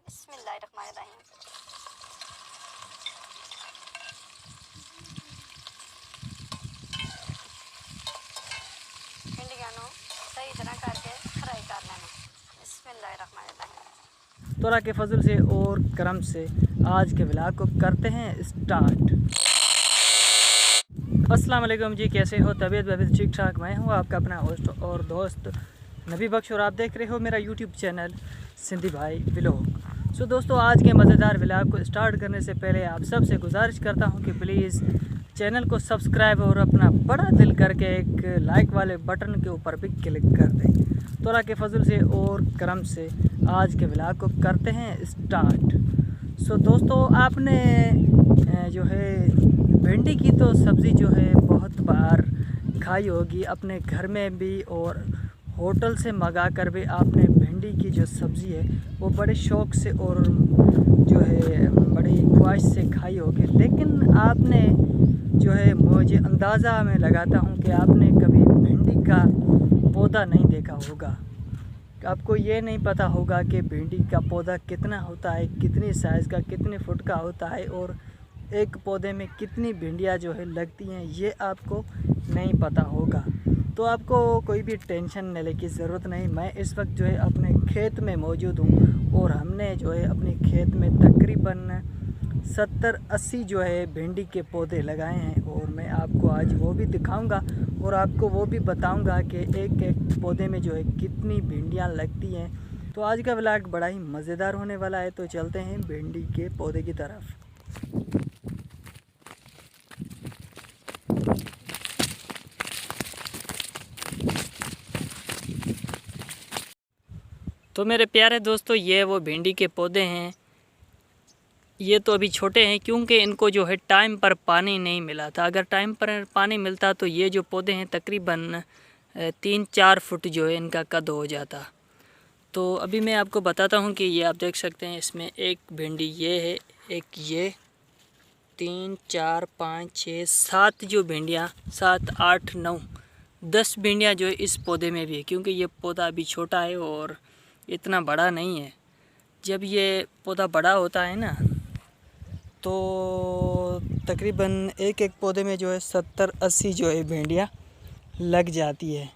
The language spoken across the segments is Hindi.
बिस्मिल्लाहिर्रहमानिर्रहीम। भिंडियां नो सही तरह करके फ्राई कर लेना। बिस्मिल्लाहिर्रहमानिर्रहीम। तोला के फजल से और करम से आज के व्लॉग को करते हैं स्टार्ट। अस्सलाम वालेकुम जी, कैसे हो? तबीयत ठीक ठाक? मैं हूँ आपका अपना होस्ट और दोस्त नबी बख्श और आप देख रहे हो मेरा यूट्यूब चैनल सिंधी भाई व्लॉग। सो दोस्तों, आज के मज़ेदार व्लॉग को स्टार्ट करने से पहले आप सबसे गुजारिश करता हूँ कि प्लीज़ चैनल को सब्सक्राइब और अपना बड़ा दिल करके एक लाइक वाले बटन के ऊपर भी क्लिक कर दें। तोला के फजल से और करम से आज के व्लॉग को करते हैं स्टार्ट। सो दोस्तों, आपने जो है भिंडी की तो सब्ज़ी जो है बहुत बार खाई होगी अपने घर में भी, और होटल से मंगा कर भी आपने भिंडी की जो सब्ज़ी है वो बड़े शौक़ से और जो है बड़ी ख्वाहिश से खाई होगी। लेकिन आपने जो है, मुझे अंदाज़ा मैं लगाता हूँ कि आपने कभी भिंडी का पौधा नहीं देखा होगा। आपको ये नहीं पता होगा कि भिंडी का पौधा कितना होता है, कितनी साइज़ का, कितने फुट का होता है और एक पौधे में कितनी भिंडियाँ जो है लगती हैं, ये आपको नहीं पता होगा। तो आपको कोई भी टेंशन लेने की ज़रूरत नहीं। मैं इस वक्त जो है अपने खेत में मौजूद हूँ और हमने जो है अपने खेत में तकरीबन 70-80 जो है भिंडी के पौधे लगाए हैं, और मैं आपको आज वो भी दिखाऊंगा और आपको वो भी बताऊंगा कि एक एक पौधे में जो है कितनी भिंडियाँ लगती हैं। तो आज का व्लॉग बड़ा ही मज़ेदार होने वाला है। तो चलते हैं भिंडी के पौधे की तरफ। तो मेरे प्यारे दोस्तों, ये वो भिंडी के पौधे हैं। ये तो अभी छोटे हैं क्योंकि इनको जो है टाइम पर पानी नहीं मिला था। अगर टाइम पर पानी मिलता तो ये जो पौधे हैं तकरीबन 3-4 फुट जो है इनका कद हो जाता। तो अभी मैं आपको बताता हूँ कि ये आप देख सकते हैं, इसमें एक भिंडी ये है, एक ये 3, 4, 5, 6, 7 जो भिंडियाँ, 7, 8, 9, 10 भिंडियाँ जो है इस पौधे में भी है, क्योंकि ये पौधा अभी छोटा है और इतना बड़ा नहीं है। जब ये पौधा बड़ा होता है ना, तो तकरीबन एक एक पौधे में जो है 70-80 जो है भिंडियाँ लग जाती है।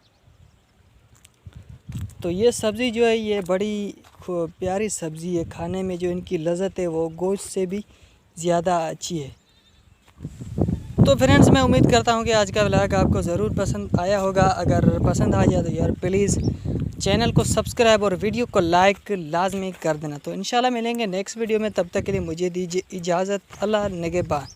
तो ये सब्ज़ी जो है ये बड़ी प्यारी सब्ज़ी है, खाने में जो इनकी लज़्ज़त है वो गोश्त से भी ज़्यादा अच्छी है। तो फ्रेंड्स, मैं उम्मीद करता हूँ कि आज का व्लॉग आपको ज़रूर पसंद आया होगा। अगर पसंद आ जाए तो यार प्लीज़ चैनल को सब्सक्राइब और वीडियो को लाइक लाजमी कर देना। तो इंशाल्लाह मिलेंगे नेक्स्ट वीडियो में, तब तक के लिए मुझे दीजिए इजाज़त। अल्लाह निगहबान।